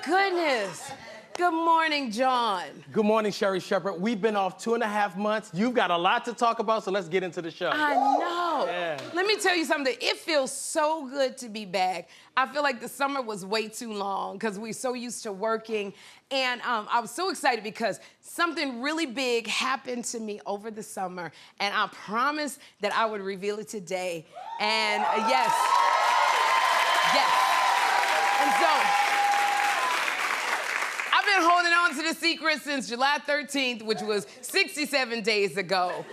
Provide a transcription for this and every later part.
goodness. Good morning, John. Good morning, Sherri Shepherd. We've been off 2.5 months. You've got a lot to talk about, so let's get into the show. I know. Yeah. Let me tell you something. It feels so good to be back. I feel like the summer was way too long because we're so used to working. And I was so excited because something really big happened to me over the summer. And I promised that I would reveal it today. And yes. And so, I've been holding on to the secret since July 13th, which was 67 days ago.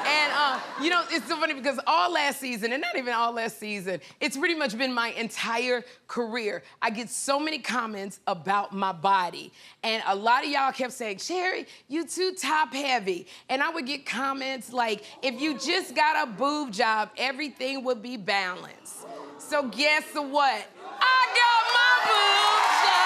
And, you know, it's so funny because all last season, and not even all last season, it's pretty much been my entire career. I get so many comments about my body. And a lot of y'all kept saying, Sherri, you too top heavy. And I would get comments like, if you just got a boob job, everything would be balanced. So guess what? I got my boob job.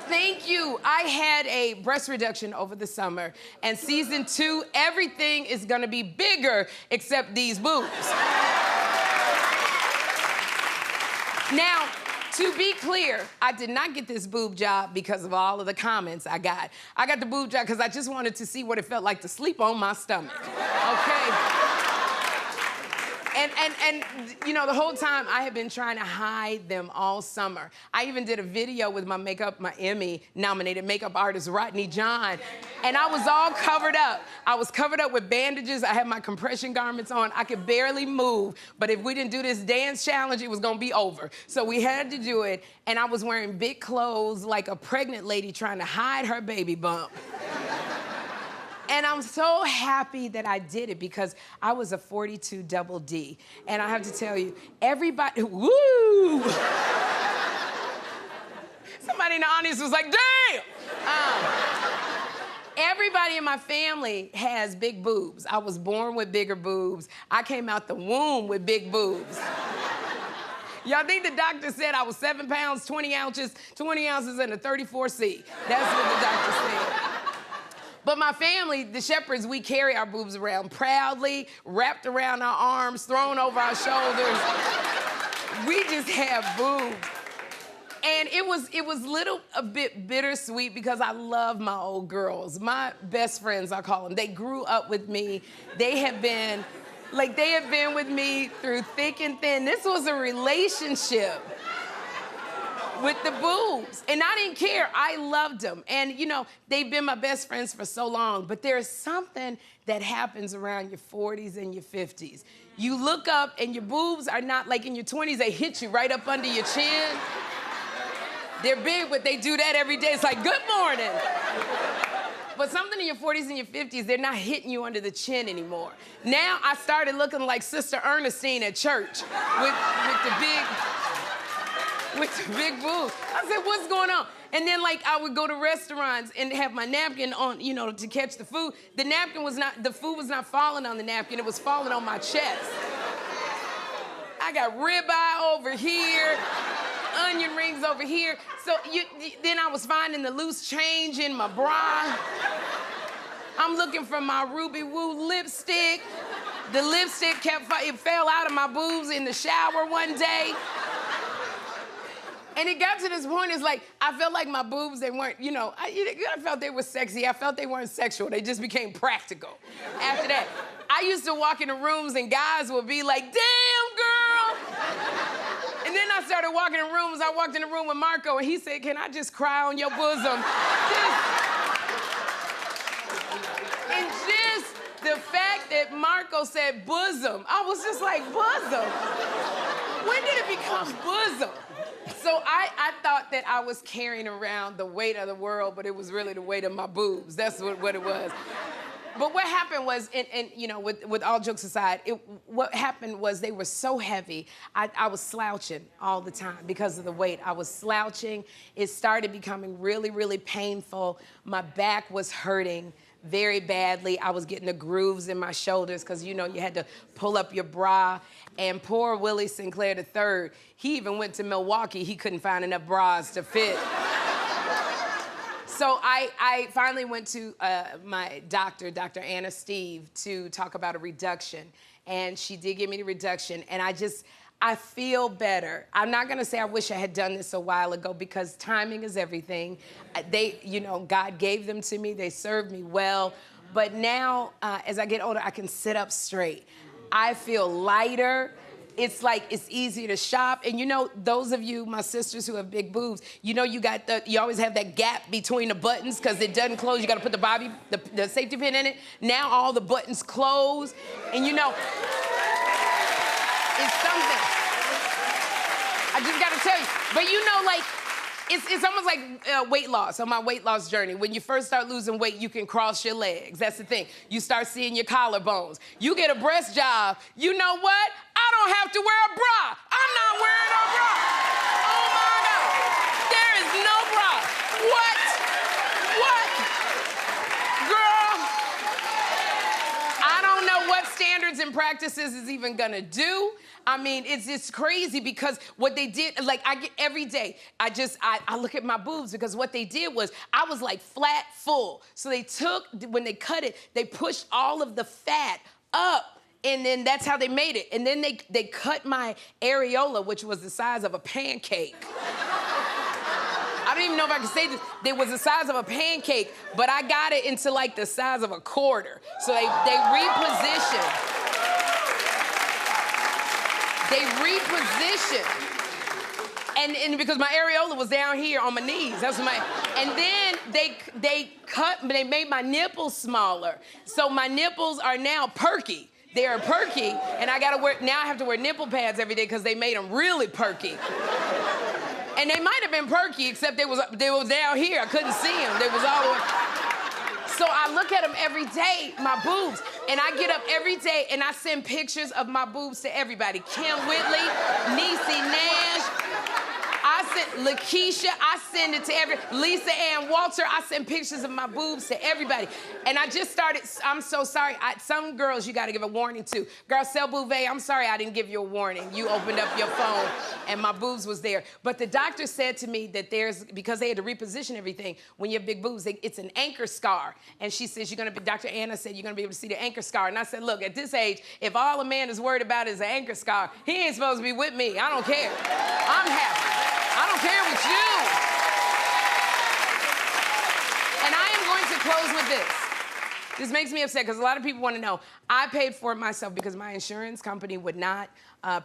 Thank you. I had a breast reduction over the summer, and season 2, everything is gonna be bigger except these boobs. Now, to be clear, I did not get this boob job because of all of the comments I got. I got the boob job because I just wanted to see what it felt like to sleep on my stomach, okay? And you know, the whole time I had been trying to hide them all summer. I even did a video with my Emmy-nominated makeup artist, Rodney John, and I was all covered up. I was covered up with bandages. I had my compression garments on. I could barely move, but if we didn't do this dance challenge, it was gonna be over. So we had to do it, and I was wearing big clothes like a pregnant lady trying to hide her baby bump. And I'm so happy that I did it because I was a 42 double D. And I have to tell you, everybody, woo! Somebody in the audience was like, damn! Everybody in my family has big boobs. I was born with bigger boobs. I came out the womb with big boobs. Y'all think the doctor said I was 7 pounds, 20 ounces and a 34C. That's what the doctor said. But my family, the Shepherds, we carry our boobs around proudly, wrapped around our arms, thrown over our shoulders. We just have boobs. And it was a bit bittersweet because I love my old girls. My best friends, I call them. They grew up with me. They have been with me through thick and thin. This was a relationship with the boobs. And I didn't care. I loved them. And, you know, they've been my best friends for so long. But there's something that happens around your 40s and your 50s. You look up and your boobs are not like in your 20s. They hit you right up under your chin. They're big, but they do that every day. It's like, good morning. But something in your 40s and your 50s, they're not hitting you under the chin anymore. Now I started looking like Sister Ernestine at church with the big boobs. I said, what's going on? And then, like, I would go to restaurants and have my napkin on, you know, to catch the food. The food was not falling on the napkin, it was falling on my chest. I got ribeye over here, onion rings over here. So then I was finding the loose change in my bra. I'm looking for my Ruby Woo lipstick. The lipstick it fell out of my boobs in the shower one day. And it got to this point, it's like, I felt like my boobs, they weren't, you know, I felt they were sexy. I felt they weren't sexual. They just became practical after that. I used to walk into rooms and guys would be like, damn, girl. And then I started walking in rooms. I walked in a room with Marco and he said, can I just cry on your bosom? And just the fact that Marco said bosom, I was just like, bosom? When did it become bosom? So I thought that I was carrying around the weight of the world, but it was really the weight of my boobs. That's what it was. But what happened was, and you know, with all jokes aside, what happened was they were so heavy, I was slouching all the time because of the weight. I was slouching. It started becoming really, really painful. My back was hurting. very badly. I was getting the grooves in my shoulders because, you know, you had to pull up your bra. And poor Willie Sinclair III, he even went to Milwaukee. He couldn't find enough bras to fit. So I finally went to my doctor, Dr. Anna Steve, to talk about a reduction. And she did give me the reduction. And I feel better. I'm not gonna say I wish I had done this a while ago because timing is everything. You know, God gave them to me. They served me well. But now, as I get older, I can sit up straight. I feel lighter. It's like it's easier to shop. And you know, those of you, my sisters who have big boobs, you know you always have that gap between the buttons because it doesn't close. You gotta put the safety pin in it. Now all the buttons close. And you know, it's something. I just gotta tell you. But you know, like, it's almost like weight loss, on my weight loss journey. When you first start losing weight, you can cross your legs. That's the thing. You start seeing your collarbones. You get a breast job, you know what? I don't have to wear a bra. I'm not wearing a bra. Oh my God. There is no bra. What? Girl, I don't know what standards and practices is even gonna do. I mean, it's crazy because what they did, like I get every day, I look at my boobs because what they did was I was like flat full. So when they cut it, they pushed all of the fat up and then that's how they made it. And then they cut my areola, which was the size of a pancake. I don't even know if I can say this. It was the size of a pancake, but I got it into like the size of a quarter. So they repositioned. They repositioned. And because my areola was down here on my knees. And then they made my nipples smaller. So my nipples are now perky. They are perky, and now I have to wear nipple pads every day because they made them really perky. And they might have been perky, except they was down here. I couldn't see them. They was all the way. So I look at them every day, my boobs, and I get up every day and I send pictures of my boobs to everybody. Kim Whitley, Niecy Nash, Lakeisha, I send it to Lisa Ann Walter, I send pictures of my boobs to everybody. And I just started, I'm so sorry, some girls you gotta give a warning to. Garcelle Bouvet, I'm sorry I didn't give you a warning. You opened up your phone and my boobs was there. But the doctor said to me that because they had to reposition everything, when you have big boobs, it's an anchor scar. And she says, Dr. Anna said, you're gonna be able to see the anchor scar. And I said, look, at this age, if all a man is worried about is an anchor scar, he ain't supposed to be with me. I don't care. I'm happy. I don't care with you. And I am going to close with this. This makes me upset because a lot of people want to know. I paid for it myself because my insurance company would not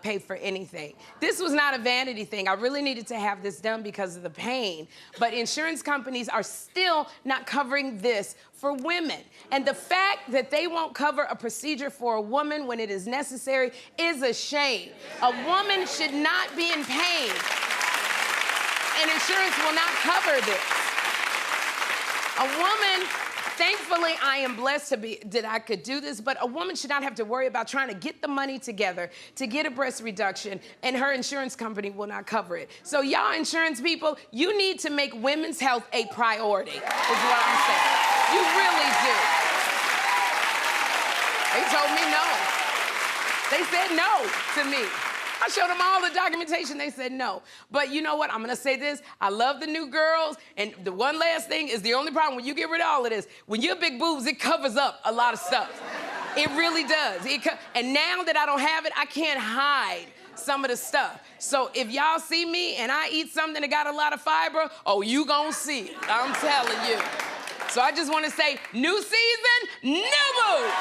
pay for anything. This was not a vanity thing. I really needed to have this done because of the pain. But insurance companies are still not covering this for women. And the fact that they won't cover a procedure for a woman when it is necessary is a shame. A woman should not be in pain. And insurance will not cover this. A woman, thankfully, I am blessed that I could do this, but a woman should not have to worry about trying to get the money together to get a breast reduction, and her insurance company will not cover it. So y'all insurance people, you need to make women's health a priority, is what I'm saying. You really do. They told me no. They said no to me. I showed them all the documentation, they said no. But you know what, I'm gonna say this, I love the new girls, and the one last thing is the only problem when you get rid of all of this, when you're big boobs, it covers up a lot of stuff. It really does. And now that I don't have it, I can't hide some of the stuff. So if y'all see me and I eat something that got a lot of fiber, oh, you gonna see it, I'm telling you. So I just wanna say, new season, new boobs.